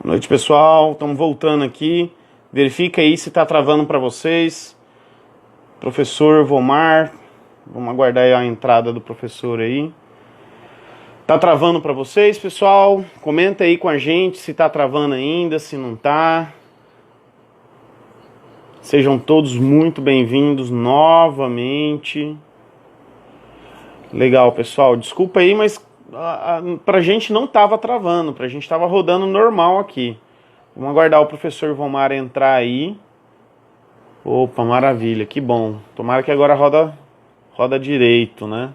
Boa noite, pessoal. Estamos voltando aqui. Verifica aí se está travando para vocês. Professor Vomar. Vamos aguardar aí a entrada do professor aí. Tá travando para vocês, pessoal? Comenta aí com a gente se tá travando ainda, se não tá. Sejam todos muito bem-vindos novamente. Legal, pessoal. Desculpa aí, mas pra gente não tava travando, pra gente tava rodando normal aqui. Vamos aguardar o professor Vomar entrar aí. Opa, maravilha, que bom. Tomara que agora roda direito, né?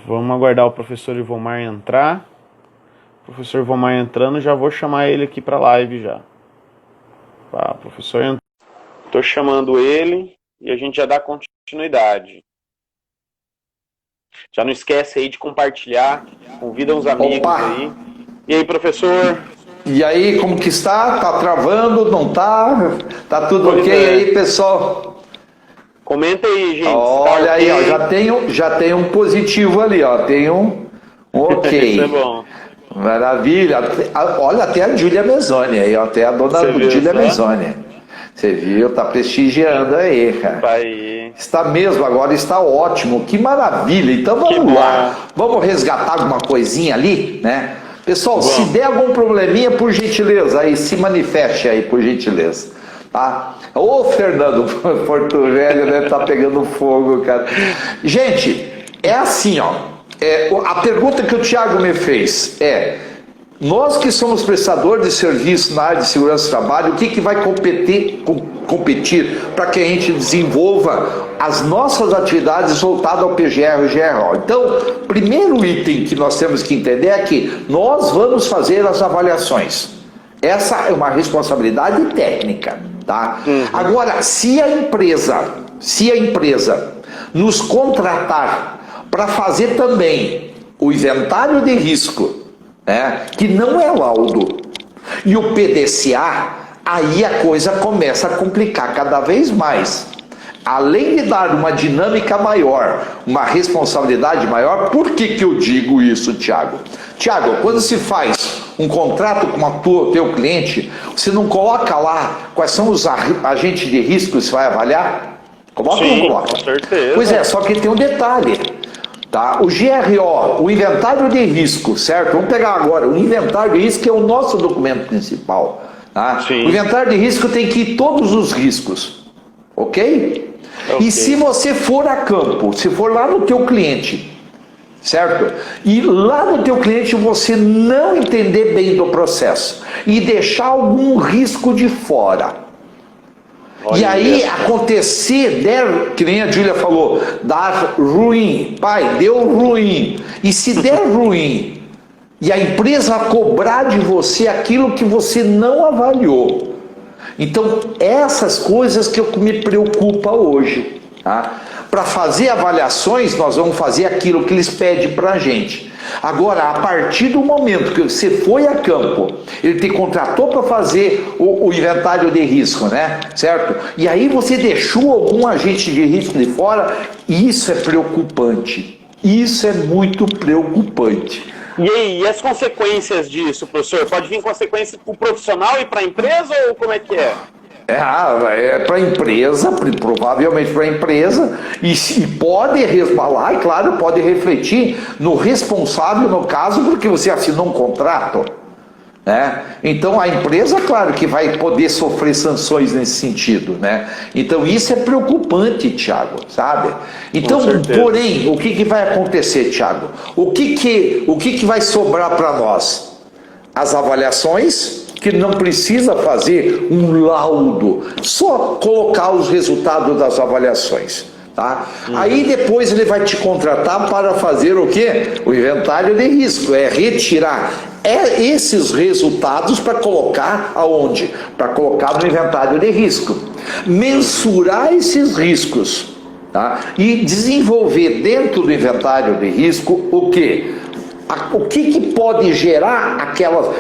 Vamos aguardar o professor Vomar entrar. O professor Vomar entrando, já vou chamar ele aqui pra live já. Tá, professor entrou. Tô chamando ele e a gente já dá continuidade. Já não esquece aí de compartilhar, convida uns amigos aí. E aí, professor? E aí, como que está? Tá travando? Não tá? Tá tudo ok aí, pessoal? Comenta aí, gente. Olha tá aí, okay. ó, já tem um positivo ali, ó. Tem um ok. Isso é bom. Maravilha. Olha, até a Júlia Mezzoni aí, ó. Até a dona Júlia Mezzoni. Você viu? Tá prestigiando aí, cara. Aí. Está mesmo, agora está ótimo. Que maravilha. Então vamos lá. Vamos resgatar alguma coisinha ali, né? Pessoal, se der algum probleminha, por gentileza, aí se manifeste aí, por gentileza. Tá? Ô, Fernando Porto Velho, né? Tá pegando fogo, cara. Gente, é assim, ó. A pergunta que o Thiago me fez é: nós que somos prestadores de serviço na área de segurança do trabalho, o que vai competir para que a gente desenvolva as nossas atividades voltadas ao PGR e GRO? Então, primeiro item que nós temos que entender é que nós vamos fazer as avaliações. Essa é uma responsabilidade técnica, tá? Agora, se a empresa nos contratar para fazer também o inventário de risco, que não é laudo, e o PDCA, aí a coisa começa a complicar cada vez mais. Além de dar uma dinâmica maior, uma responsabilidade maior, por que eu digo isso, Thiago? Thiago, quando se faz um contrato com o teu cliente, você não coloca lá quais são os agentes de risco que você vai avaliar? Coloca ou não coloca? Com certeza. Pois é, só que tem um detalhe. Tá? O GRO, o inventário de risco, certo? Vamos pegar agora, o inventário de risco é o nosso documento principal. Tá? O inventário de risco tem que ir todos os riscos, ok? E se você for a campo, se for lá no teu cliente, certo? E lá no teu cliente você não entender bem do processo e deixar algum risco de fora, e aí acontecer, que nem a Júlia falou, dar ruim, pai, deu ruim, e se der ruim, e a empresa cobrar de você aquilo que você não avaliou. Então, essas coisas que me preocupa hoje, tá? Para fazer avaliações, nós vamos fazer aquilo que eles pedem para a gente. Agora, a partir do momento que você foi a campo, ele te contratou para fazer o inventário de risco, né? Certo? E aí você deixou algum agente de risco de fora, isso é preocupante. Isso é muito preocupante. E aí, e as consequências disso, professor? Pode vir consequências para o profissional e para a empresa, ou como é que é? É para a empresa, provavelmente para a empresa, e pode resbalar, e claro, pode refletir no responsável, no caso, porque você assinou um contrato. Né? Então a empresa, claro, que vai poder sofrer sanções nesse sentido, né? Então isso é preocupante, Thiago, sabe? Então, porém, o que vai acontecer, Thiago? O que vai sobrar para nós? As avaliações, que não precisa fazer um laudo, só colocar os resultados das avaliações. Tá? Aí depois ele vai te contratar para fazer o quê? O inventário de risco, retirar esses resultados para colocar aonde? Para colocar no inventário de risco. Mensurar esses riscos, tá? E desenvolver dentro do inventário de risco o quê? O que pode gerar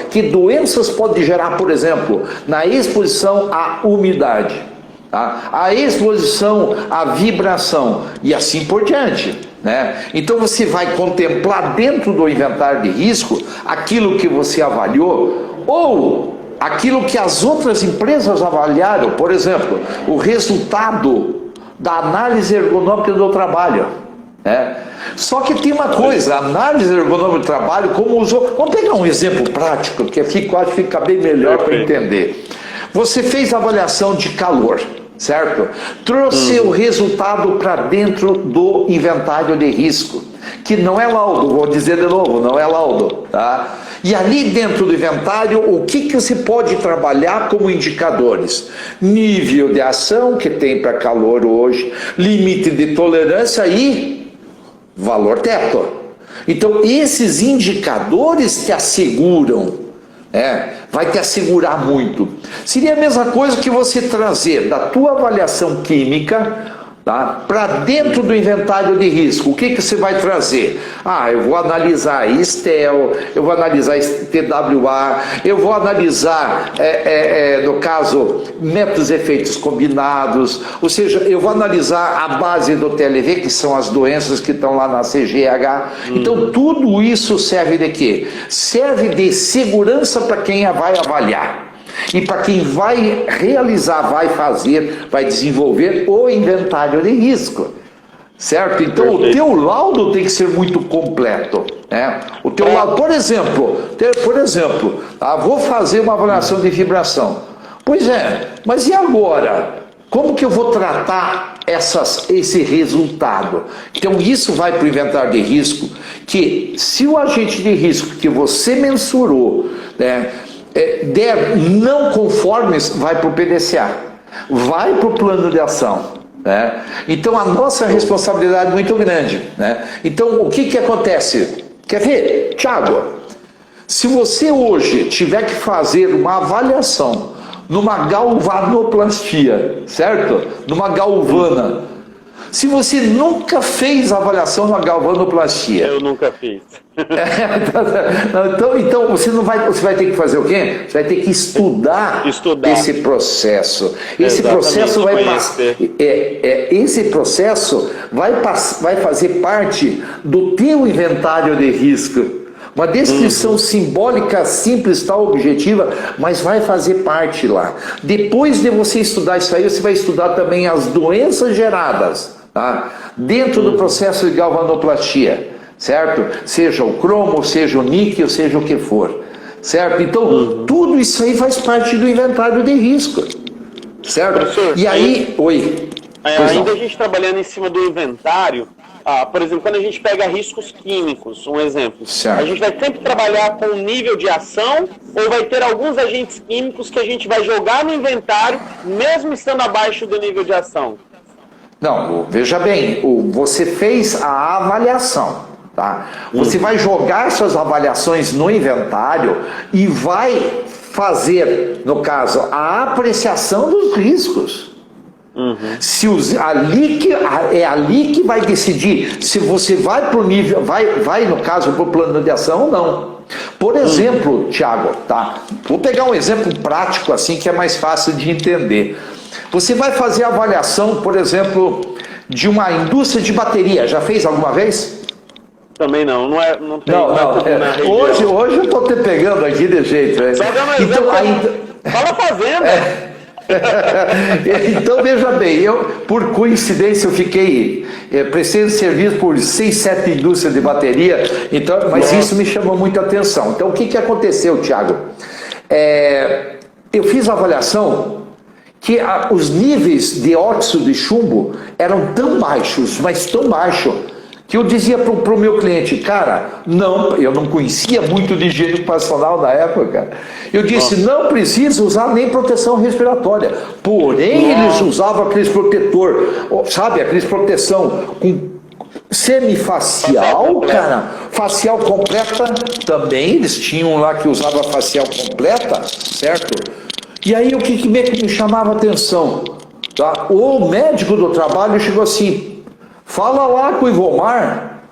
que doenças pode gerar, por exemplo, na exposição à umidade, tá? A exposição à vibração e assim por diante, né? Então você vai contemplar dentro do inventário de risco aquilo que você avaliou, Ou aquilo que as outras empresas avaliaram, por exemplo, o resultado da análise ergonômica do trabalho. Só que tem uma coisa, a análise ergonômica do trabalho, como usou. Vamos pegar um exemplo prático, que acho que fica bem melhor para entender. Você fez avaliação de calor, certo? Trouxe o resultado para dentro do inventário de risco, que não é laudo, vou dizer de novo, não é laudo, tá? E ali dentro do inventário, o que você pode trabalhar como indicadores? Nível de ação que tem para calor hoje, limite de tolerância e valor teto. Então, esses indicadores te asseguram, vai te assegurar muito. Seria a mesma coisa que você trazer da tua avaliação química, tá, para dentro do inventário de risco. O que você vai trazer? Eu vou analisar STEL, eu vou analisar TWA, eu vou analisar, no caso, métodos e efeitos combinados, ou seja, eu vou analisar a base do TLV, que são as doenças que estão lá na CGH. Então, tudo isso serve de quê? Serve de segurança para quem vai avaliar. E para quem vai realizar, vai fazer, vai desenvolver o inventário de risco, certo? Então o teu laudo tem que ser muito completo, O teu laudo, por exemplo, vou fazer uma avaliação de vibração. Pois mas e agora? Como que eu vou tratar esse resultado? Então isso vai para o inventário de risco, que se o agente de risco que você mensurou, der não conformes, vai para o PDCA, vai para o plano de ação. Então a nossa responsabilidade é muito grande. Então o que acontece? Quer ver, Thiago? Se você hoje tiver que fazer uma avaliação numa galvanoplastia, certo? Numa galvana, se você nunca fez avaliação numa galvanoplastia... Eu nunca fiz. Então você vai ter que fazer o quê? Você vai ter que estudar. Esse processo. Esse processo vai passar. Esse processo vai fazer parte do teu inventário de risco. Uma descrição simbólica, simples, tal, objetiva, mas vai fazer parte lá. Depois de você estudar isso aí, você vai estudar também as doenças geradas, tá, dentro do processo de galvanoplastia, certo? Seja o cromo, seja o níquel, seja o que for, certo? Então, tudo isso aí faz parte do inventário de risco, certo? Professor, e aí, oi. Ainda a gente trabalhando em cima do inventário, por exemplo, quando a gente pega riscos químicos, um exemplo, certo, a gente vai sempre trabalhar com nível de ação ou vai ter alguns agentes químicos que a gente vai jogar no inventário, mesmo estando abaixo do nível de ação? Não, veja bem, você fez a avaliação, tá? Você vai jogar suas avaliações no inventário e vai fazer, no caso, a apreciação dos riscos. Se é ali que vai decidir se você vai para o nível, vai no caso para o plano de ação ou não. Por exemplo, Thiago, tá? Vou pegar um exemplo prático assim que é mais fácil de entender. Você vai fazer a avaliação, por exemplo, de uma indústria de bateria. Já fez alguma vez? Também não tem. Hoje eu estou te pegando aqui de jeito. Só dando um exemplo, fala fazenda. Então veja bem, por coincidência eu fiquei prestando serviço por 6, 7 indústrias de bateria, então, mas isso me chamou muita atenção. Então o que aconteceu, Thiago? Eu fiz a avaliação que os níveis de óxido de chumbo eram tão baixos, mas tão baixos, que eu dizia para o meu cliente, cara, eu não conhecia muito de higiene ocupacional na época, eu disse, não precisa usar nem proteção respiratória, porém eles usavam aqueles protetor, sabe, aqueles proteção com semifacial, cara, facial completa também, eles tinham lá que usava facial completa, certo? E aí o que me chamava a atenção, tá? O médico do trabalho chegou assim, fala lá com o Ivomar,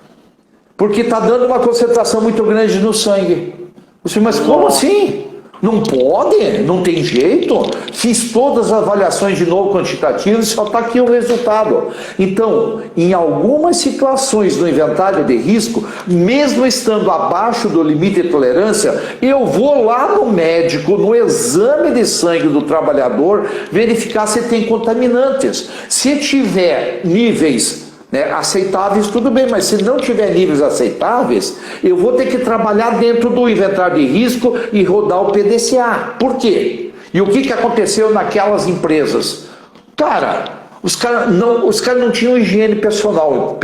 porque está dando uma concentração muito grande no sangue. Eu disse, mas como assim? Não pode, não tem jeito. Fiz todas as avaliações de novo quantitativas e só está aqui o resultado. Então, em algumas situações no inventário de risco, mesmo estando abaixo do limite de tolerância, eu vou lá no médico, no exame de sangue do trabalhador, verificar se tem contaminantes. Se tiver níveis aceitáveis, tudo bem, mas se não tiver níveis aceitáveis, eu vou ter que trabalhar dentro do inventário de risco e rodar o PDCA. Por quê? E o que aconteceu naquelas empresas? Cara, os caras não tinham higiene pessoal.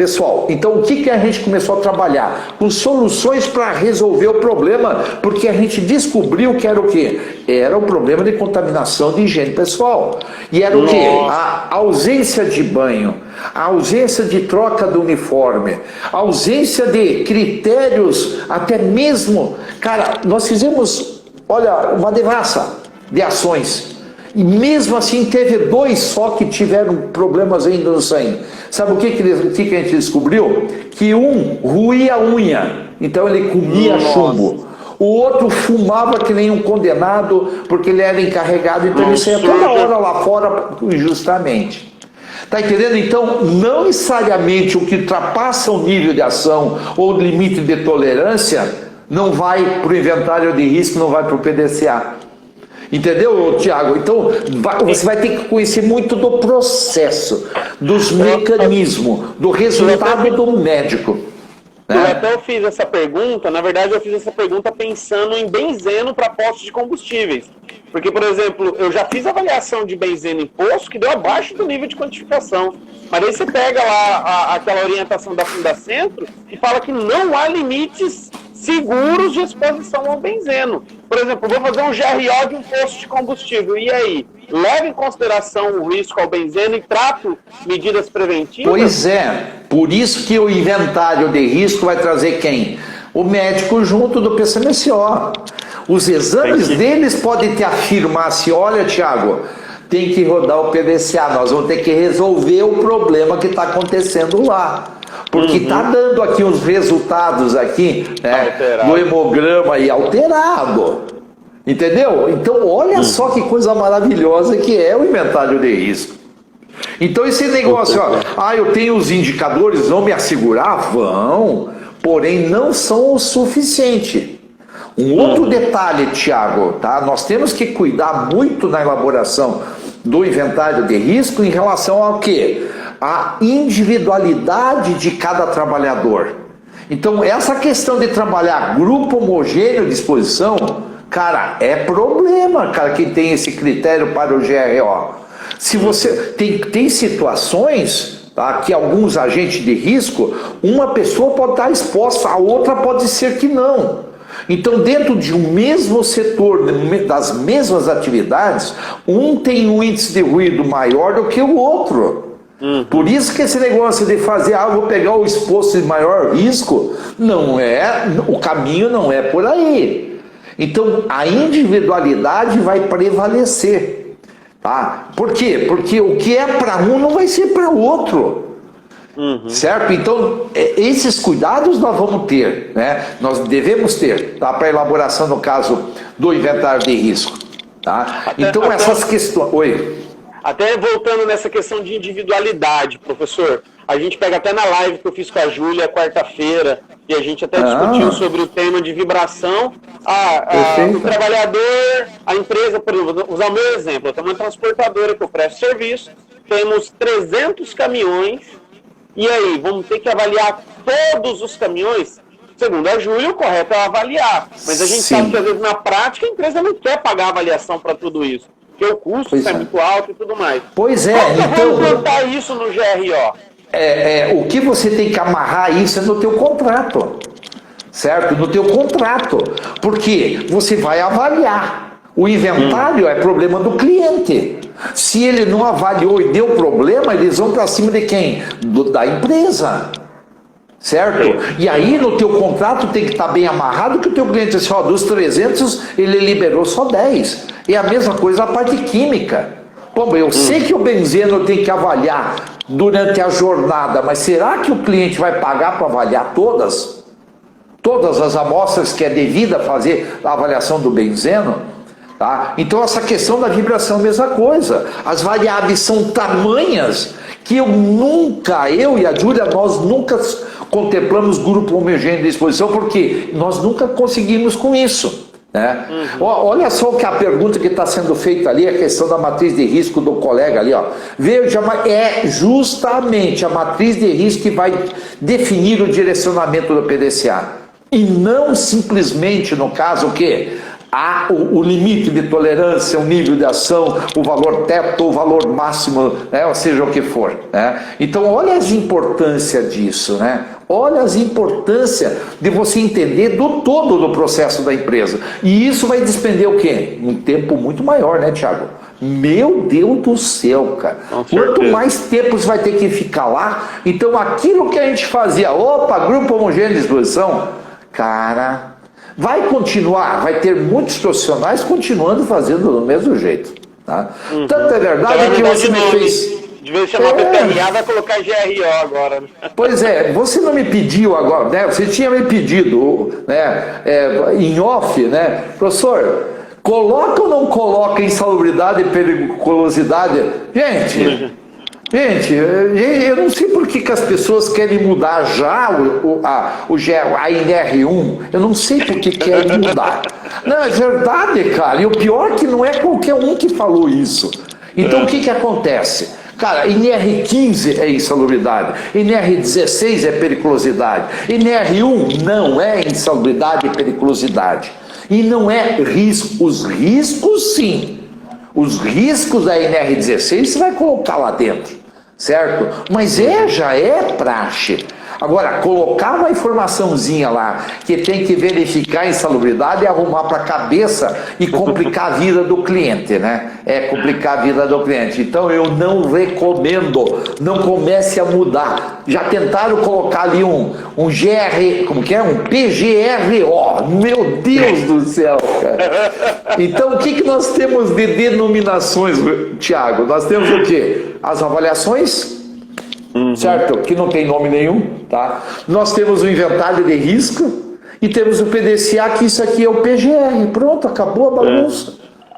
Então, o que a gente começou a trabalhar? Com soluções para resolver o problema, porque a gente descobriu que era o quê? Era o problema de contaminação de higiene pessoal. E era o quê? A ausência de banho, a ausência de troca do uniforme, a ausência de critérios, até mesmo... Cara, nós fizemos, olha, uma devassa de ações. E mesmo assim teve 2 só que tiveram problemas ainda no sangue. Sabe o que a gente descobriu? Que um ruía a unha, então ele comia chumbo. O outro fumava que nem um condenado, porque ele era encarregado, então ele saía toda hora lá fora injustamente. Tá entendendo? Então, não necessariamente o que ultrapassa o nível de ação ou o limite de tolerância não vai para o inventário de risco, não vai para o PDCA. Entendeu, Tiago? Então, você vai ter que conhecer muito do processo, dos mecanismos, do resultado do médico. Eu até fiz essa pergunta, na verdade eu fiz essa pergunta pensando em benzeno para postos de combustíveis. Porque, por exemplo, eu já fiz avaliação de benzeno em posto que deu abaixo do nível de quantificação. Mas aí você pega lá aquela orientação da Fundacentro e fala que não há limites seguros de exposição ao benzeno. Por exemplo, vou fazer um GRO de um posto de combustível. E aí? Leva em consideração o risco ao benzeno e trato medidas preventivas? Pois é. Por isso que o inventário de risco vai trazer quem? O médico junto do PCMSO. Os exames deles podem te afirmar assim, olha, Tiago, tem que rodar o PDCA, nós vamos ter que resolver o problema que está acontecendo lá. Porque está dando aqui uns resultados aqui, no hemograma aí alterado. Entendeu? Então, olha só que coisa maravilhosa que é o inventário de risco. Então, esse negócio, eu tenho os indicadores, vão me assegurar? Vão, porém não são o suficiente. Um outro detalhe, Tiago, tá? Nós temos que cuidar muito na elaboração do inventário de risco em relação ao quê? A individualidade de cada trabalhador. Então, essa questão de trabalhar grupo homogêneo de exposição, cara, é problema, cara, quem tem esse critério para o GRO. Se você tem situações, tá, que alguns agentes de risco, uma pessoa pode estar exposta, a outra pode ser que não. Então, dentro de um mesmo setor, das mesmas atividades, um tem um índice de ruído maior do que o outro. Por isso que esse negócio de fazer, vou pegar o exposto de maior risco, o caminho não é por aí. Então, a individualidade vai prevalecer. Tá? Por quê? Porque o que é para um não vai ser para o outro. Certo? Então, esses cuidados nós vamos ter, né? Nós devemos ter, tá? Para a elaboração, no caso, do inventário de risco. Tá? Então, essas questões... Oi? Até voltando nessa questão de individualidade, professor, a gente pega até na live que eu fiz com a Júlia quarta-feira, e a gente até discutiu sobre o tema de vibração. O trabalhador, a empresa, por exemplo, vou usar o meu exemplo, eu tenho uma transportadora que eu presto serviço, temos 300 caminhões, e aí, vamos ter que avaliar todos os caminhões? Segundo a Júlia, o correto é avaliar, mas a gente sabe que às vezes na prática a empresa não quer pagar a avaliação para tudo isso. Porque o custo é muito alto e tudo mais. Pois é, então... Como botar isso no GRO? O que você tem que amarrar isso é no teu contrato. Certo? No teu contrato. Porque você vai avaliar. O inventário é problema do cliente. Se ele não avaliou e deu problema, eles vão para cima de quem? Da empresa. Certo? E aí no teu contrato tem que estar bem amarrado que o teu cliente diz assim, dos 300 ele liberou só 10. E a mesma coisa a parte química. Bom, eu sei que o benzeno tem que avaliar durante a jornada, mas será que o cliente vai pagar para avaliar todas? Todas as amostras que é devida a fazer a avaliação do benzeno? Tá? Então essa questão da vibração é a mesma coisa. As variáveis são tamanhas que eu e a Júlia, nós nunca contemplamos grupo homogêneo de exposição, porque nós nunca conseguimos com isso. Né? Olha só que a pergunta que está sendo feita ali, a questão da matriz de risco do colega ali, ó. Veja, é justamente a matriz de risco que vai definir o direcionamento do PDCA. E não simplesmente, no caso, o quê? O limite de tolerância, o nível de ação, o valor teto, o valor máximo, né? Ou seja, o que for. Né? Então, olha as importâncias disso, né? Olha as importâncias de você entender do todo do processo da empresa. E isso vai despender o quê? Um tempo muito maior, né, Thiago? Meu Deus do céu, cara. Quanto mais tempo você vai ter que ficar lá, então aquilo que a gente fazia, grupo homogêneo de exposição, cara, vai continuar, vai ter muitos profissionais continuando fazendo do mesmo jeito. Tá? Tanto é verdade que você me fez... De vez em chamar PPRA, vai colocar GRO agora. Pois é, você não me pediu agora, né? Você tinha me pedido, né? Em off, né? Professor, coloca ou não coloca insalubridade e periculosidade? Gente, eu não sei por que as pessoas querem mudar já a NR1. Eu não sei por que querem mudar. Não, é verdade, cara. E o pior é que não é qualquer um que falou isso. Então o que acontece? Cara, NR15 é insalubridade, NR16 é periculosidade, NR1 não é insalubridade e periculosidade. E não é risco. Os riscos, sim. Os riscos da NR16 você vai colocar lá dentro, certo? Mas já é praxe. Agora, colocar uma informaçãozinha lá que tem que verificar a insalubridade e arrumar para a cabeça e complicar a vida do cliente, né? É complicar a vida do cliente. Então, eu não recomendo, não comece a mudar. Já tentaram colocar ali um GR, como que é? Um PGRO. Meu Deus do céu, cara. Então, o que nós temos de denominações, Thiago? Nós temos o quê? As avaliações... certo? Que não tem nome nenhum, tá? Nós temos o inventário de risco e temos o PDCA, que isso aqui é o PGR. Pronto, acabou a bagunça.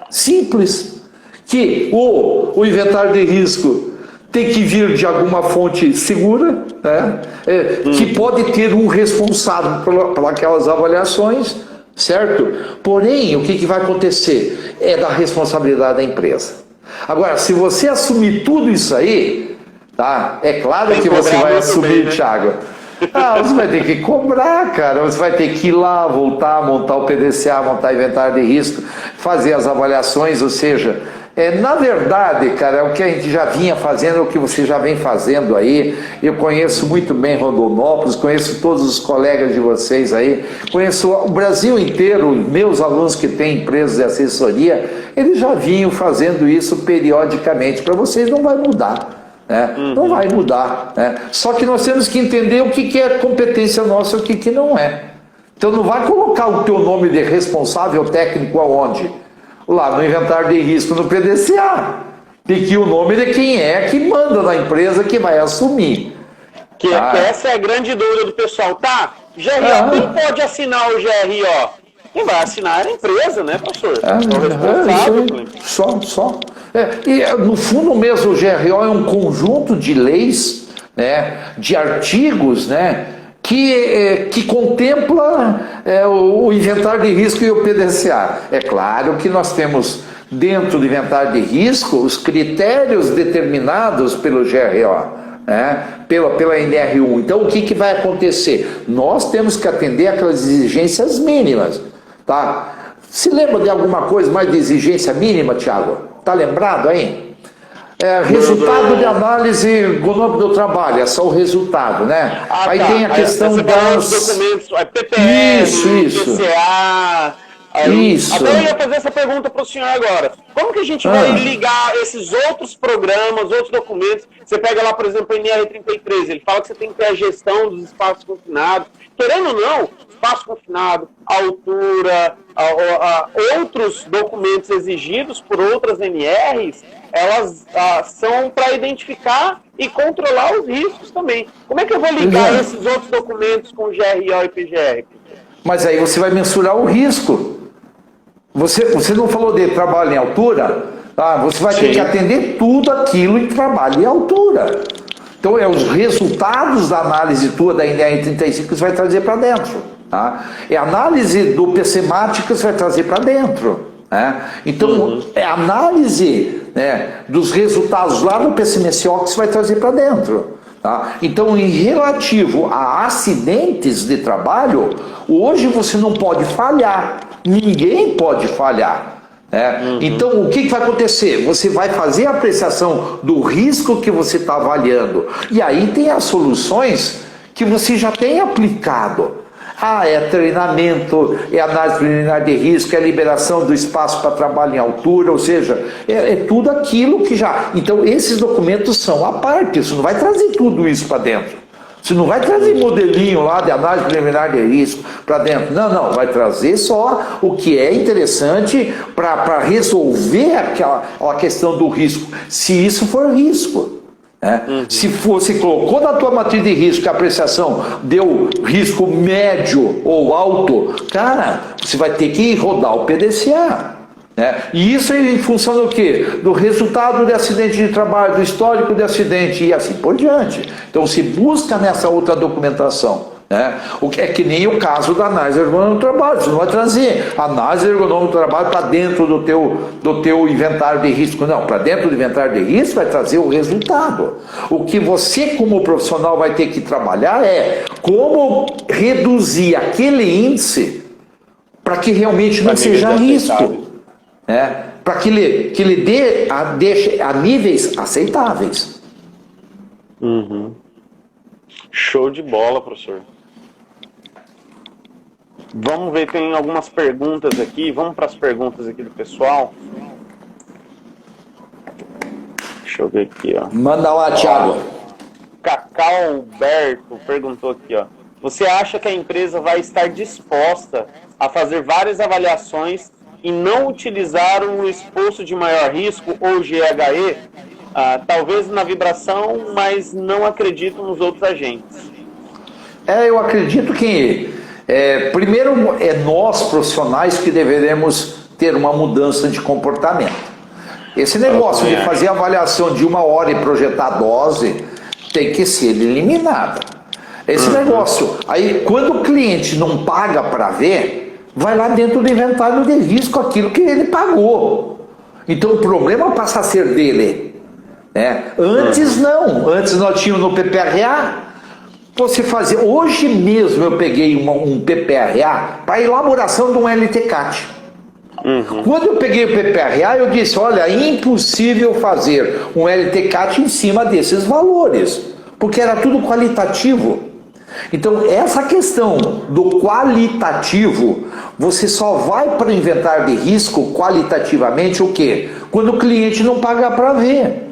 Simples. Que o inventário de risco tem que vir de alguma fonte segura, né? Que pode ter um responsável por aquelas avaliações, certo? Porém, o que vai acontecer? É da responsabilidade da empresa. Agora, se você assumir tudo isso aí, tá? É claro que você vai assumir, bem, né? Thiago. Você vai ter que cobrar, cara. Você vai ter que ir lá, voltar, montar o PDCA, montar inventário de risco, fazer as avaliações, ou seja, na verdade, cara, é o que a gente já vinha fazendo, é o que você já vem fazendo aí. Eu conheço muito bem Rondonópolis, conheço todos os colegas de vocês aí, conheço o Brasil inteiro, meus alunos que têm empresas de assessoria, eles já vinham fazendo isso periodicamente. Para vocês não vai mudar. Não vai mudar, né? Só que nós temos que entender o que é competência nossa e o que não é. Então não vai colocar o teu nome de responsável técnico aonde? Lá no inventário de risco, no PDCA. Tem que ir o nome de quem é que manda na empresa que vai assumir. Que essa é a grande dúvida do pessoal. Tá, GRO, quem pode assinar o GRO? Quem vai assinar é a empresa, né, professor? Só. E no fundo mesmo o GRO é um conjunto de leis, né, de artigos, né, que contempla o inventário de risco e o PDCA. É claro que nós temos dentro do inventário de risco os critérios determinados pelo GRO, né, pela NR1. Então o que vai acontecer? Nós temos que atender aquelas exigências mínimas. Tá? Se lembra de alguma coisa mais de exigência mínima, Thiago? Tá lembrado aí? Resultado de análise ergonômica do trabalho, é só o resultado, né? Aí tem a questão das... documentos, PPR, isso. PCA... Isso. Até eu ia fazer essa pergunta para o senhor agora. Como que a gente vai ligar esses outros programas, outros documentos? Você pega lá, por exemplo, o NR33, ele fala que você tem que ter a gestão dos espaços confinados. Querendo ou não, espaço confinado, altura, outros documentos exigidos por outras NRs, elas são para identificar e controlar os riscos também. Como é que eu vou ligar esses outros documentos com GRO e PGR? Mas aí você vai mensurar o risco. Você não falou de trabalho em altura? Você vai ter que atender tudo aquilo em trabalho em altura. Então, os resultados da análise tua da NR 35 que você vai trazer para dentro. Tá? É a análise do PCMAT que você vai trazer para dentro. Né? Então, é a análise, né, dos resultados lá do PCMSO que você vai trazer para dentro. Tá? Então, em relativo a acidentes de trabalho, hoje você não pode falhar. Ninguém pode falhar. Então, o que vai acontecer? Você vai fazer a apreciação do risco que você está avaliando. E aí tem as soluções que você já tem aplicado. É treinamento, é análise preliminar de risco, é liberação do espaço para trabalho em altura, ou seja, é tudo aquilo que já... Então, esses documentos são à parte, você não vai trazer tudo isso para dentro. Você não vai trazer modelinho lá de análise preliminar de risco para dentro. Não, vai trazer só o que é interessante para resolver aquela questão do risco, se isso for risco. Se você colocou na tua matriz de risco que a apreciação deu risco médio ou alto, cara, você vai ter que rodar o PDCA. E isso é em função do quê? Do resultado de acidente de trabalho, do histórico de acidente e assim por diante. Então se busca nessa outra documentação. O que é que nem o caso da análise ergonômica do trabalho. Você não vai trazer a análise ergonômica do trabalho para dentro do teu inventário de risco. Não, para dentro do inventário de risco vai trazer o resultado. O que você como profissional vai ter que trabalhar é como reduzir aquele índice para que realmente não seja risco. Para que ele deixe a níveis aceitáveis. Show de bola, professor. Vamos ver, tem algumas perguntas aqui. Vamos para as perguntas aqui do pessoal. Deixa eu ver aqui, ó. Manda lá, Thiago. Cacau Alberto perguntou aqui, ó. Você acha que a empresa vai estar disposta a fazer várias avaliações e não utilizar um exposto de maior risco ou GHE? Talvez na vibração, mas não acredito nos outros agentes. Eu acredito que primeiro é nós profissionais que deveremos ter uma mudança de comportamento. Esse negócio de fazer avaliação de 1 hora e projetar dose tem que ser eliminada. Esse negócio, aí quando o cliente não paga para ver, vai lá dentro do inventário de risco aquilo que ele pagou. Então o problema passa a ser dele. Antes não, antes nós tínhamos no PPRA, você fazia, hoje mesmo eu peguei um PPRA para elaboração de um LTCAT. Quando eu peguei o PPRA, eu disse, olha, é impossível fazer um LTCAT em cima desses valores, porque era tudo qualitativo. Então essa questão do qualitativo, você só vai para o inventário de risco qualitativamente o quê? Quando o cliente não paga para ver.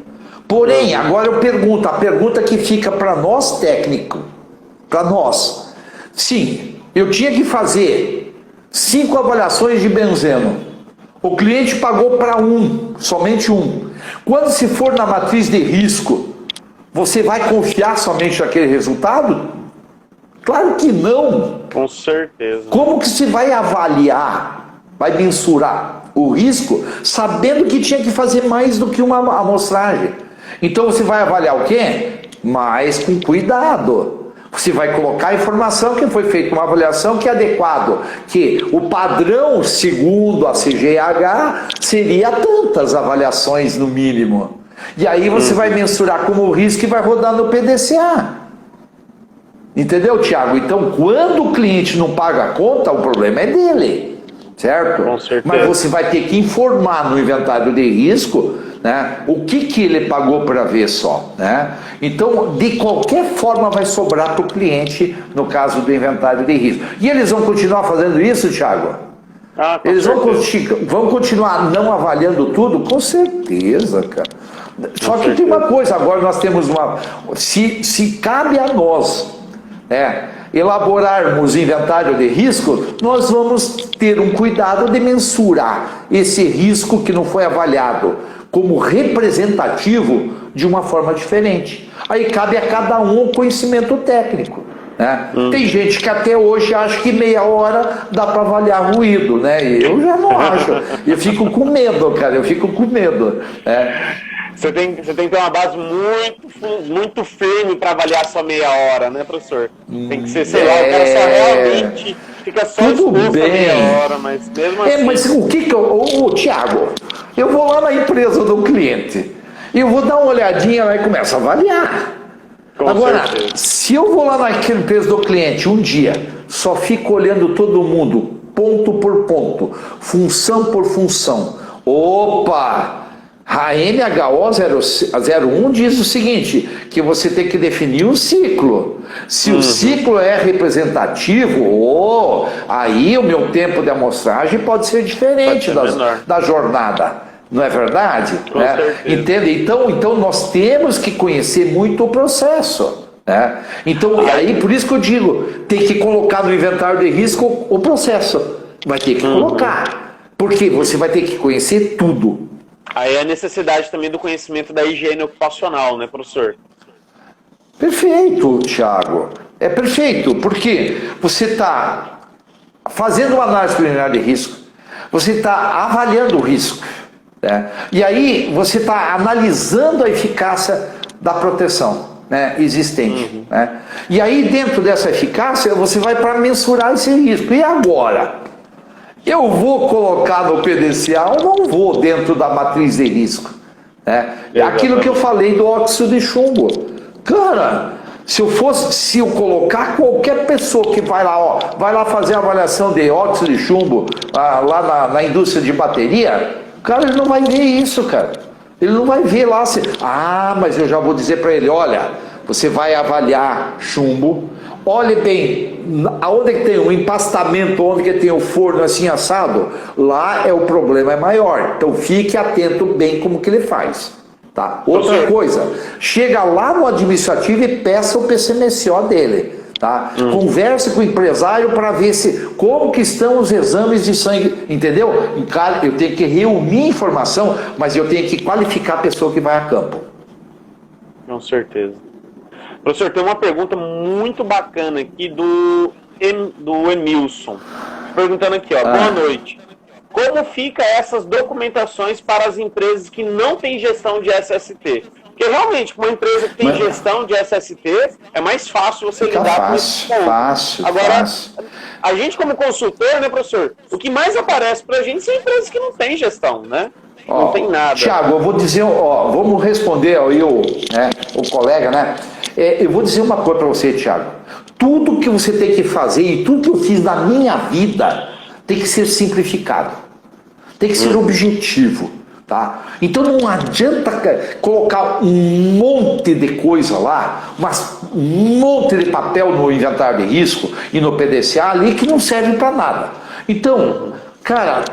Porém, agora eu pergunto, a pergunta que fica para nós técnicos, para nós, sim, eu tinha que fazer 5 avaliações de benzeno, o cliente pagou para somente um. Quando se for na matriz de risco, você vai confiar somente naquele resultado? Claro que não. Com certeza. Como que se vai avaliar, vai mensurar o risco, sabendo que tinha que fazer mais do que uma amostragem? Então você vai avaliar o quê? Mas com cuidado. Você vai colocar a informação que foi feita uma avaliação que é adequado, que o padrão segundo a CGH seria tantas avaliações no mínimo. E aí você vai mensurar como o risco e vai rodar no PDCA. Entendeu, Thiago? Então, quando o cliente não paga a conta, o problema é dele, certo? Com certeza. Mas você vai ter que informar no inventário de risco, né, o que ele pagou para ver só. Né? Então, de qualquer forma, vai sobrar para o cliente no caso do inventário de risco. E eles vão continuar fazendo isso, Thiago? Eles vão continuar não avaliando tudo? Com certeza, cara. Só que tem uma coisa, agora nós temos uma... Se cabe a nós elaborarmos inventário de risco, nós vamos ter um cuidado de mensurar esse risco que não foi avaliado como representativo de uma forma diferente. Aí cabe a cada um o conhecimento técnico. Né? Tem gente que até hoje acha que meia hora dá para avaliar ruído, né? Eu já não acho. Eu fico com medo, cara. Eu fico com medo. Você tem que ter uma base muito firme para avaliar só meia hora, né, professor? Tem que ser, sei lá, o cara só realmente fica só exposto a meia hora, mas mesmo assim... Mas o que eu... Tiago, eu vou lá na empresa do cliente, eu vou dar uma olhadinha lá e começo a avaliar. Agora, se eu vou lá naquela empresa do cliente um dia, só fico olhando todo mundo, ponto por ponto, função por função. Opa! A NHO 01 diz o seguinte, que você tem que definir um ciclo. Se o ciclo é representativo, aí o meu tempo de amostragem pode ser diferente da jornada. Não é verdade? Entende? Então nós temos que conhecer muito o processo. Né? Então, aí por isso que eu digo, tem que colocar no inventário de risco o processo. Vai ter que colocar. Porque você vai ter que conhecer tudo. Aí a necessidade também do conhecimento da higiene ocupacional, né, professor? Perfeito, Thiago. É perfeito, porque você está fazendo uma análise preliminar de risco, você está avaliando o risco, né? E aí você está analisando a eficácia da proteção, né, existente. Né? E aí dentro dessa eficácia você vai para mensurar esse risco. E agora? Eu vou colocar no PDCA ou não vou dentro da matriz de risco? É aquilo que eu falei do óxido de chumbo. Cara, se eu colocar qualquer pessoa que vai lá fazer a avaliação de óxido de chumbo lá na indústria de bateria, cara, ele não vai ver isso, cara. Ele não vai ver lá se... mas eu já vou dizer para ele, olha, você vai avaliar chumbo. Olhe bem, aonde que tem um empastamento, onde que tem o forno assim assado, lá o problema é maior. Então fique atento bem como que ele faz. Tá? Outra coisa, chega lá no administrativo e peça o PCMSO dele. Tá? Converse com o empresário para ver como que estão os exames de sangue, entendeu? Cara, eu tenho que reunir informação, mas eu tenho que qualificar a pessoa que vai a campo. Com certeza. Professor, tem uma pergunta muito bacana aqui do Emilson. Perguntando aqui, boa noite. Como fica essas documentações para as empresas que não têm gestão de SST? Porque realmente, uma empresa que tem gestão de SST, é mais fácil você lidar com isso. Agora, a gente como consultor, né, professor, o que mais aparece para a gente são empresas que não têm gestão, né? Não tem nada. Tiago, eu vou dizer, vamos responder aí o colega, né? Eu vou dizer uma coisa para você, Tiago. Tudo que você tem que fazer e tudo que eu fiz na minha vida tem que ser simplificado. Tem que ser objetivo. Tá? Então não adianta colocar um monte de coisa lá, um monte de papel no inventário de risco e no PDCA ali que não serve para nada. Então, cara,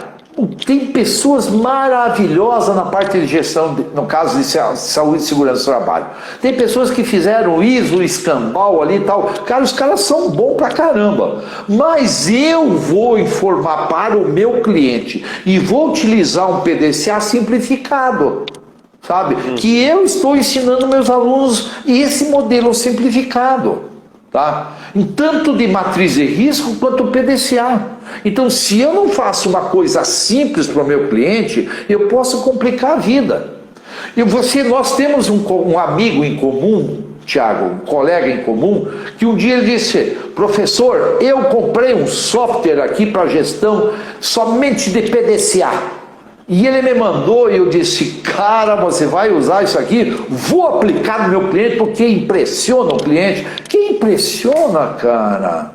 tem pessoas maravilhosas na parte de gestão, no caso de saúde e segurança do trabalho. Tem pessoas que fizeram ISO, escambau ali e tal. Cara, os caras são bons pra caramba. Mas eu vou informar para o meu cliente e vou utilizar um PDCA simplificado. Sabe? Que eu estou ensinando meus alunos esse modelo simplificado. Tá? Tanto de matriz de risco quanto PDCA. Então, se eu não faço uma coisa simples para o meu cliente, eu posso complicar a vida. Nós temos um amigo em comum, Tiago, um colega em comum, que um dia ele disse: professor, eu comprei um software aqui para gestão somente de PDCA. E ele me mandou e eu disse: cara, você vai usar isso aqui? Vou aplicar no meu cliente porque impressiona o cliente. Que impressiona, cara?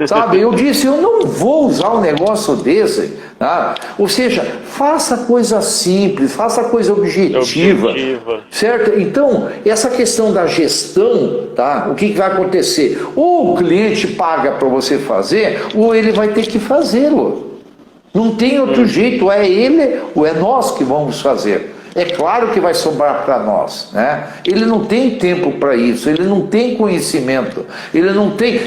Sabe, eu disse, eu não vou usar um negócio desse. Tá? Ou seja, faça coisa simples, faça coisa objetiva. Certo? Então, essa questão da gestão, tá? O que vai acontecer? Ou o cliente paga para você fazer, ou ele vai ter que fazê-lo. Não tem outro jeito, é ele ou é nós que vamos fazer. É claro que vai sobrar para nós, né? Ele não tem tempo para isso, ele não tem conhecimento, ele não tem...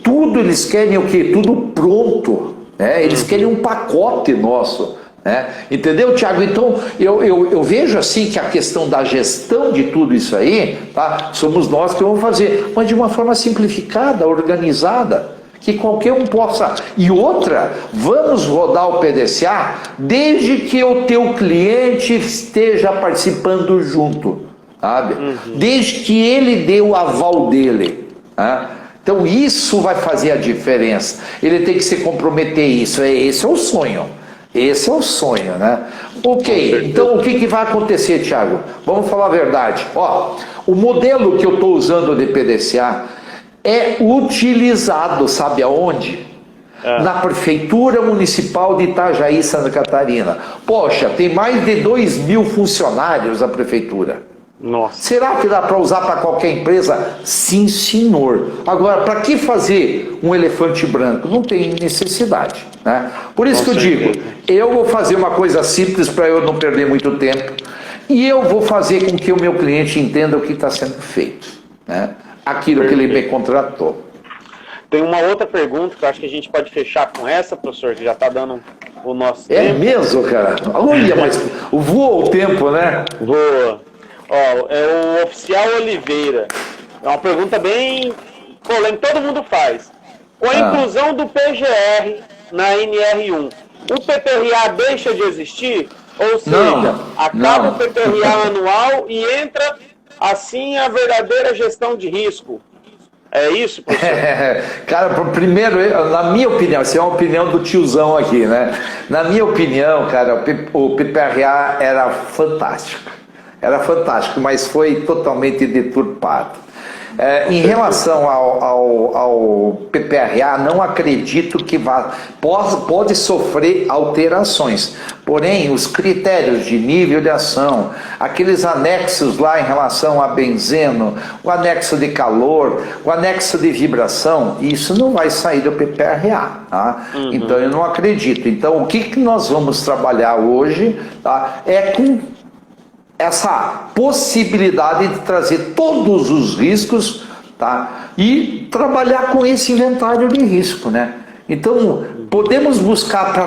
tudo eles querem o quê? Tudo pronto, né? Eles querem um pacote nosso, né? Entendeu, Tiago? Então, eu vejo assim que a questão da gestão de tudo isso aí, tá? Somos nós que vamos fazer, mas de uma forma simplificada, organizada, que qualquer um possa. E outra, vamos rodar o PDCA desde que o teu cliente esteja participando junto, sabe? Desde que ele dê o aval dele, tá? Então isso vai fazer a diferença. Ele tem que se comprometer isso. Esse é o sonho. Esse é o sonho, né? Ok, então o que vai acontecer, Tiago? Vamos falar a verdade. Ó, o modelo que eu estou usando de PDCA é utilizado, sabe aonde? Na Prefeitura Municipal de Itajaí, Santa Catarina. Poxa, tem mais de 2.000 funcionários a Prefeitura. Nossa. Será que dá para usar para qualquer empresa? Sim, senhor. Agora, para que fazer um elefante branco? Não tem necessidade, né? Por isso que eu digo, eu vou fazer uma coisa simples para eu não perder muito tempo e eu vou fazer com que o meu cliente entenda o que está sendo feito, né? Aquilo que ele me contratou. Tem uma outra pergunta que eu acho que a gente pode fechar com essa, professor, que já está dando o nosso tempo. É mesmo, cara? Olha, mas voa o tempo, né? Voa. Ó, é o Oficial Oliveira. É uma pergunta bem polêmica, todo mundo faz. Com a inclusão do PGR na NR1, o PPRA deixa de existir? Ou seja, acaba o PPRA anual e entra assim a verdadeira gestão de risco. É isso, professor? Cara, primeiro, na minha opinião, essa é uma opinião do tiozão aqui, né? Na minha opinião, cara, o PPRA era fantástico. Era fantástico, mas foi totalmente deturpado. Em relação ao PPRA, não acredito que pode sofrer alterações. Porém, os critérios de nível de ação, aqueles anexos lá em relação a benzeno, o anexo de calor, o anexo de vibração, isso não vai sair do PPRA. Tá? Então, eu não acredito. Então, o que nós vamos trabalhar hoje, tá? É com essa possibilidade de trazer todos os riscos, tá? E trabalhar com esse inventário de risco, né? Então, podemos buscar para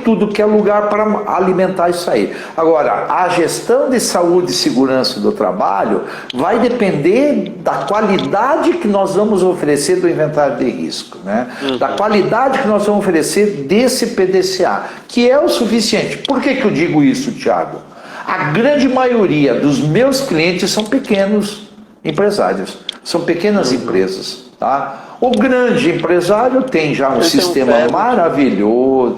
tudo que é lugar para alimentar isso aí. Agora, a gestão de saúde e segurança do trabalho vai depender da qualidade que nós vamos oferecer do inventário de risco, né? Da qualidade que nós vamos oferecer desse PDCA, que é o suficiente. Por que eu digo isso, Tiago? A grande maioria dos meus clientes são pequenos empresários, são pequenas empresas, tá? O grande empresário tem já um sistema maravilhoso.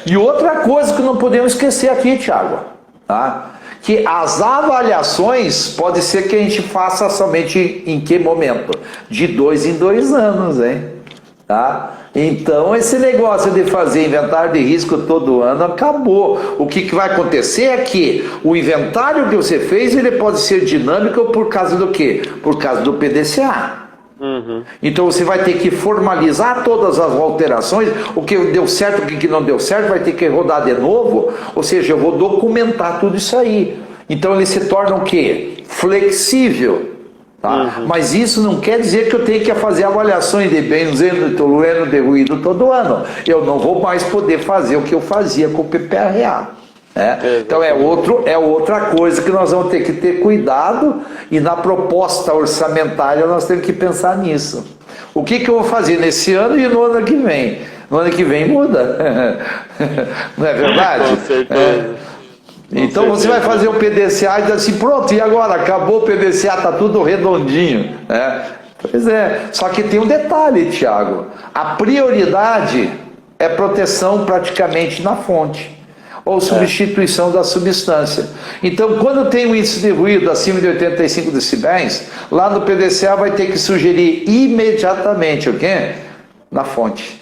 E outra coisa que não podemos esquecer aqui, Tiago, tá? Que as avaliações pode ser que a gente faça somente em que momento? De 2 em 2 anos, hein? Tá? Então esse negócio de fazer inventário de risco todo ano acabou. O que vai acontecer é que o inventário que você fez, ele pode ser dinâmico por causa do quê? Por causa do PDCA. Então você vai ter que formalizar todas as alterações, o que deu certo, o que não deu certo, vai ter que rodar de novo. Ou seja, eu vou documentar tudo isso aí. Então ele se torna o quê? Flexível. Tá? Mas isso não quer dizer que eu tenho que fazer avaliações de benzeno, de tolueno, de ruído todo ano. Eu não vou mais poder fazer o que eu fazia com o PPRA. Né? Então é outra coisa que nós vamos ter que ter cuidado, e na proposta orçamentária nós temos que pensar nisso. O que eu vou fazer nesse ano e no ano que vem? No ano que vem muda. Não é verdade? Com certeza. Então você vai fazer o PDCA e diz assim, pronto, e agora? Acabou o PDCA, está tudo redondinho. Né? Pois é, só que tem um detalhe, Tiago. A prioridade é proteção praticamente na fonte, ou substituição da substância. Então, quando tem um índice de ruído acima de 85 decibéis, lá no PDCA vai ter que sugerir imediatamente o quê? Na fonte.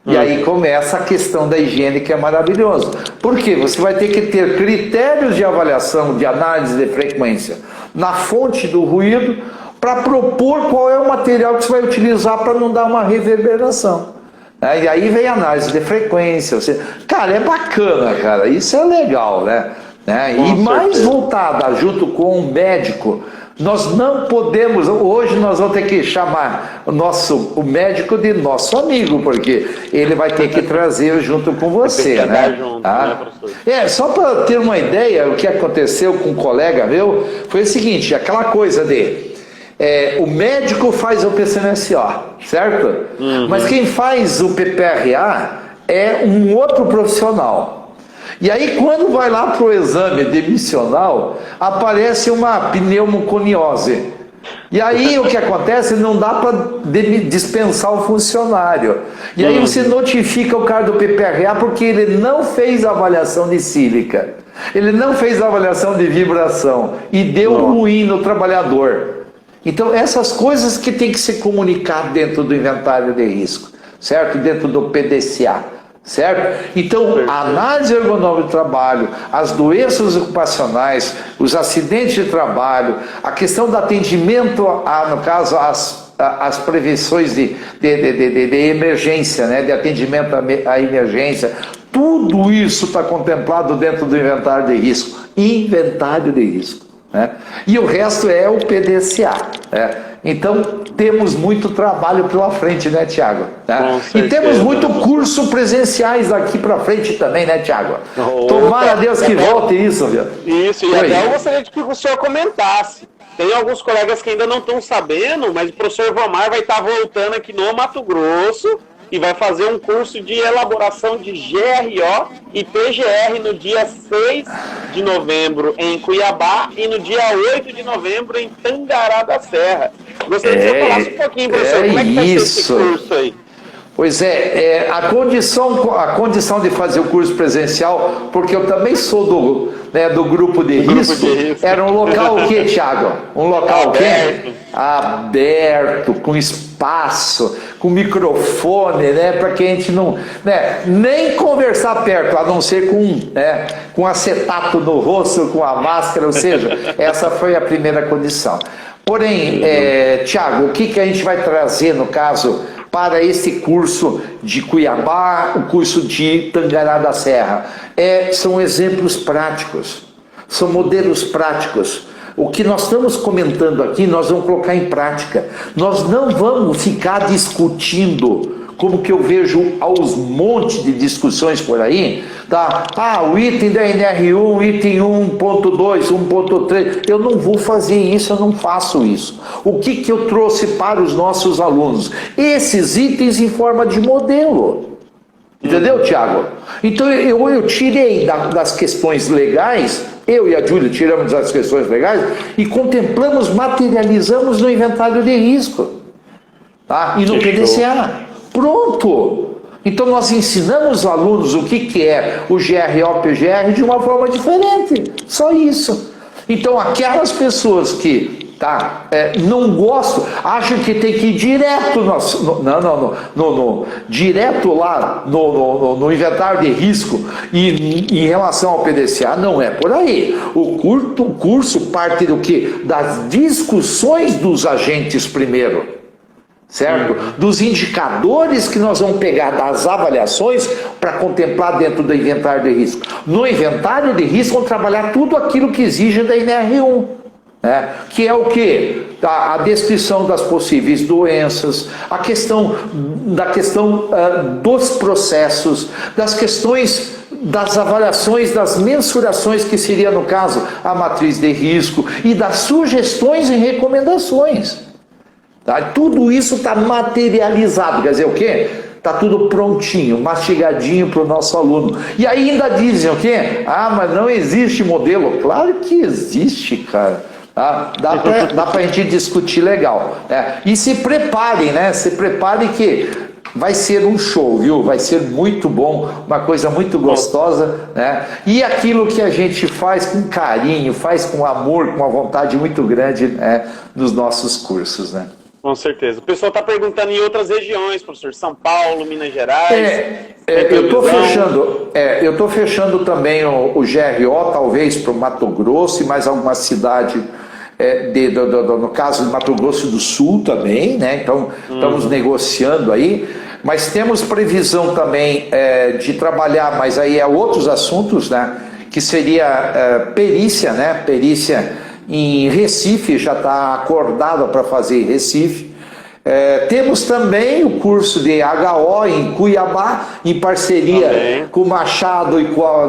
E aí começa a questão da higiene, que é maravilhoso. Por quê? Você vai ter que ter critérios de avaliação, de análise de frequência na fonte do ruído, para propor qual é o material que você vai utilizar para não dar uma reverberação. E aí vem a análise de frequência. Cara, é bacana, cara. Isso é legal, né? E mais voltada junto com um médico, Nós não podemos, hoje nós vamos ter que chamar o médico de nosso amigo, porque ele vai ter que trazer junto com você, né? Junto, tá? né, professor? Só para ter uma ideia, o que aconteceu com um colega meu foi o seguinte, aquela coisa de o médico faz o PCNSO, certo? Mas quem faz o PPRA é um outro profissional. E aí, quando vai lá para o exame demissional, aparece uma pneumoconiose. E aí, o que acontece? Não dá para dispensar o funcionário. E aí, você notifica o cara do PPRA porque ele não fez a avaliação de sílica. Ele não fez a avaliação de vibração. E deu ruim no trabalhador. Então, essas coisas que tem que ser comunicado dentro do inventário de risco, certo? Dentro do PDCA. Certo? Então, a análise ergonômica do trabalho, as doenças ocupacionais, os acidentes de trabalho, a questão do atendimento, no caso, as prevenções de emergência, né? De atendimento à emergência, tudo isso está contemplado dentro do inventário de risco. Inventário de risco. Né? E o resto é o PDCA. Né? Então, temos muito trabalho pela frente, né, Tiago? Né? E temos muito curso presenciais daqui para frente também, né, Tiago? Tomara a Deus que volte isso, viu? Isso, e até eu gostaria de que o senhor comentasse. Tem alguns colegas que ainda não estão sabendo, mas o professor Vomar vai estar voltando aqui no Mato Grosso e vai fazer um curso de elaboração de GRO e PGR no dia 6 de novembro em Cuiabá e no dia 8 de novembro em Tangará da Serra. Gostaria que você falasse um pouquinho, professor, como é que vai ser esse curso aí? Pois a condição de fazer o curso presencial, porque eu também sou do grupo de risco, era um local o quê, Thiago? Um local o quê? Aberto, com espaço, com microfone, né? Para que a gente não... Né, nem conversar perto, a não ser com acetato no rosto, com a máscara, ou seja, essa foi a primeira condição. Porém, Thiago, o que a gente vai trazer, no caso, para esse curso de Cuiabá, o curso de Tangará da Serra? São exemplos práticos, são modelos práticos. O que nós estamos comentando aqui, nós vamos colocar em prática. Nós não vamos ficar discutindo, como que eu vejo aos montes de discussões por aí, tá? O item da NR1, item 1.2, 1.3, eu não vou fazer isso, eu não faço isso. O que eu trouxe para os nossos alunos? Esses itens em forma de modelo. Entendeu, Tiago? Então eu tirei das questões legais, eu e a Júlia tiramos das questões legais e contemplamos, materializamos no inventário de risco. Tá? E no PDCA. Pronto! Então nós ensinamos os alunos o que é o GRO-PGR de uma forma diferente. Só isso. Então aquelas pessoas que não gostam, acham que tem que ir direto direto lá no inventário de risco e em relação ao PDCA, não é por aí. O curso parte do quê? Das discussões dos agentes primeiro. Certo? Dos indicadores que nós vamos pegar das avaliações para contemplar dentro do inventário de risco. No inventário de risco vamos trabalhar tudo aquilo que exige da NR1. Que é o quê? A descrição das possíveis doenças, a questão dos processos, das questões das avaliações, das mensurações, que seria, no caso, a matriz de risco, e das sugestões e recomendações. Tá? Tudo isso está materializado, quer dizer o quê? Está tudo prontinho, mastigadinho para o nosso aluno. E aí ainda dizem o quê? Mas não existe modelo. Claro que existe, cara. Tá? Dá para a gente discutir legal. E se preparem, né? Se preparem que vai ser um show, viu? Vai ser muito bom, uma coisa muito gostosa, né? E aquilo que a gente faz com carinho, faz com amor, com uma vontade muito grande, né? Nos nossos cursos, né? Com certeza. O pessoal está perguntando em outras regiões, professor, São Paulo, Minas Gerais. Eu estou fechando também o GRO, talvez para o Mato Grosso e mais alguma cidade, no caso do Mato Grosso do Sul também, né? Então, estamos negociando aí. Mas temos previsão também de trabalhar, mas aí outros assuntos, né? Que seria perícia, né? Perícia em Recife, já está acordado para fazer em Recife. Temos também o curso de HO em Cuiabá, em parceria com o Machado e com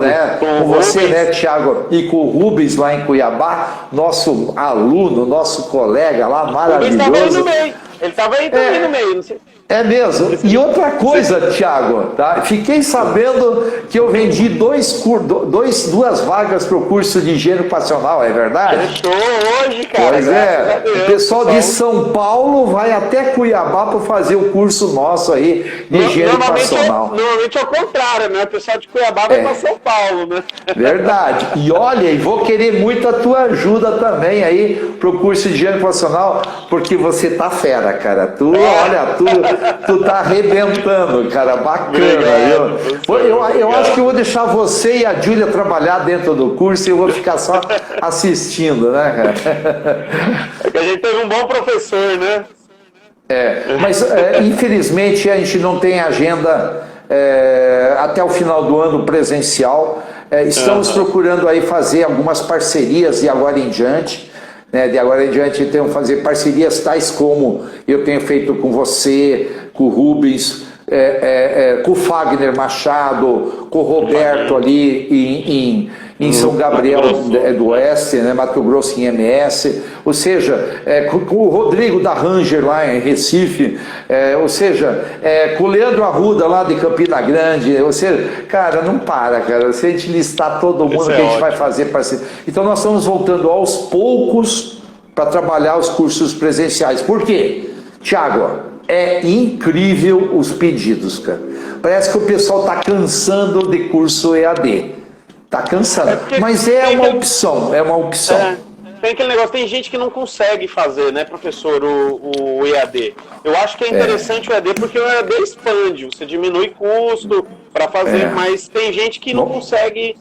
você, né, Thiago, e com o Rubens lá em Cuiabá, nosso aluno, nosso colega lá, maravilhoso. Ele estava aí também no meio, não sei. É mesmo. E outra coisa, Thiago, tá? Fiquei sabendo que eu vendi duas vagas para o curso de higiene ocupacional, é verdade? Estou hoje, cara. Pois é. O pessoal de São Paulo vai até Cuiabá para fazer o curso nosso aí de higiene ocupacional. Normalmente é o contrário, né? O pessoal de Cuiabá vai para São Paulo, né? Verdade. E olha, e vou querer muito a tua ajuda também aí pro curso de higiene ocupacional, porque você tá fera, cara. Tu tá arrebentando, cara, bacana, viu? Eu acho que eu vou deixar você e a Júlia trabalhar dentro do curso e eu vou ficar só assistindo, né, cara? É que a gente teve um bom professor, né? Mas infelizmente a gente não tem agenda até o final do ano presencial. Estamos procurando aí fazer algumas parcerias de agora em diante. De agora em diante, temos que fazer parcerias tais como eu tenho feito com você, com o Rubens, com o Fagner Machado, com o Roberto ali em São Gabriel do Oeste, né, Mato Grosso em MS, ou seja, com o Rodrigo da Ranger lá em Recife, ou seja, com o Leandro Arruda lá de Campina Grande, ou seja, cara, não para, cara, se a gente listar todo mundo que a gente vai fazer parceria. Então nós estamos voltando aos poucos para trabalhar os cursos presenciais. Por quê? Thiago, é incrível os pedidos, cara. Parece que o pessoal está cansando de curso EAD. Tá cansando, mas é uma opção, Tem aquele negócio, tem gente que não consegue fazer, né, professor, o EAD. Eu acho que é interessante o EAD porque o EAD expande, você diminui custo para fazer, mas tem gente que não consegue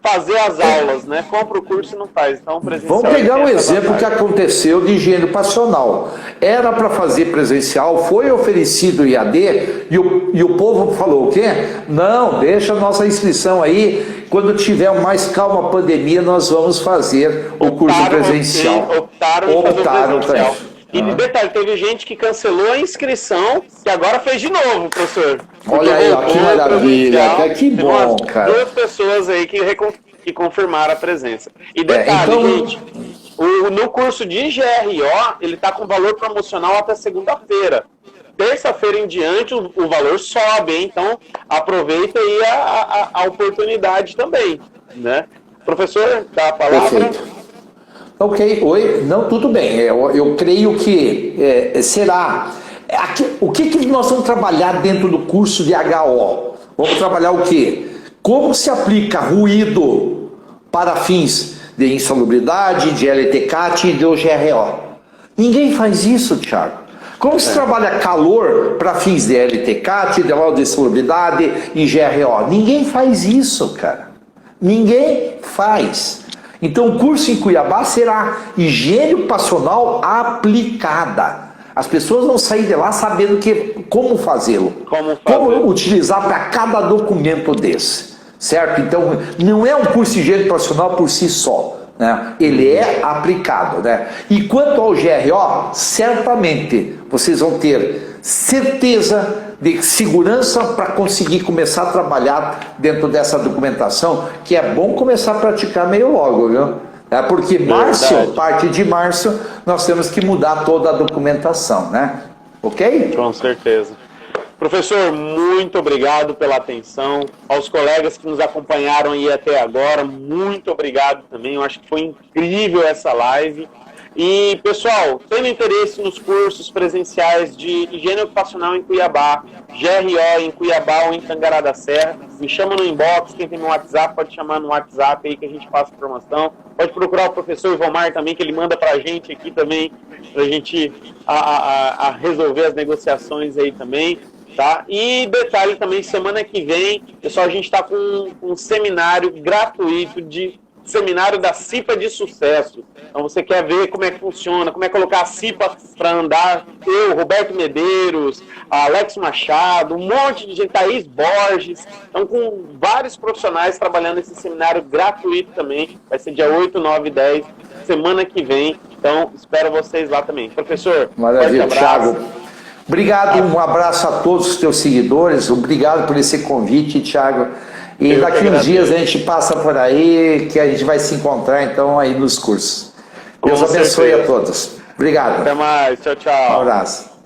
fazer as aulas, né? Compra o curso e não faz. Então, presencial. Vamos pegar um exemplo que aconteceu de higiene ocupacional. Era para fazer presencial, foi oferecido o IAD e o povo falou o quê? Não, deixa a nossa inscrição aí. Quando tiver mais calma a pandemia, nós vamos fazer o curso presencial. Optaram presencial. E detalhe, teve gente que cancelou a inscrição e agora fez de novo, professor. Olha aí, ó, que maravilha, que bom, cara. Duas pessoas aí que confirmaram a presença. E detalhe, gente, no curso de GRO, ele está com valor promocional até segunda-feira. Terça-feira em diante, o valor sobe, hein? Então aproveita aí a oportunidade também, né? Professor, dá a palavra. Perfeito. Ok, oi, não, tudo bem, eu creio que será, o que nós vamos trabalhar dentro do curso de HO? Vamos trabalhar o quê? Como se aplica ruído para fins de insalubridade, de LTCAT e de GRO? Ninguém faz isso, Thiago. Como se trabalha calor para fins de LTCAT, de laudo de insalubridade e GRO? Ninguém faz isso, cara. Ninguém faz. Então o curso em Cuiabá será higiene ocupacional aplicada. As pessoas vão sair de lá sabendo como fazê-lo. Como utilizar para cada documento desse. Certo? Então não é um curso de higiene ocupacional por si só. Né? Ele é aplicado. Né? E quanto ao GRO, certamente vocês vão ter certeza de segurança para conseguir começar a trabalhar dentro dessa documentação, que é bom começar a praticar meio logo, viu? Porque a partir de março, nós temos que mudar toda a documentação, né? Ok? Com certeza. Professor, muito obrigado pela atenção. Aos colegas que nos acompanharam aí até agora, muito obrigado também. Eu acho que foi incrível essa live. E, pessoal, tendo interesse nos cursos presenciais de higiene ocupacional em Cuiabá, GRO em Cuiabá ou em Tangará da Serra, me chama no inbox. Quem tem meu WhatsApp pode chamar no WhatsApp aí que a gente passa informação. Pode procurar o professor Ivomar também, que ele manda pra gente aqui também, pra gente resolver as negociações aí também. Tá? E detalhe também, semana que vem, pessoal, a gente está com um seminário gratuito seminário da CIPA de sucesso. Então você quer ver como é que funciona, como é colocar a CIPA para andar, eu, Roberto Medeiros, Alex Machado, um monte de gente, Thaís Borges, então com vários profissionais trabalhando esse seminário gratuito também, vai ser dia 8, 9 e 10 semana que vem. Então, espero vocês lá também. Professor, maravilha, forte abraço. Thiago. Obrigado, um abraço a todos os teus seguidores. Obrigado por esse convite, Thiago. E Eu daqui que uns dias agradeço. a gente passa por aí, que a gente vai se encontrar então aí nos cursos. Com Deus abençoe certeza. a todos. Obrigado. Até mais. Tchau, Um tchau. abraço.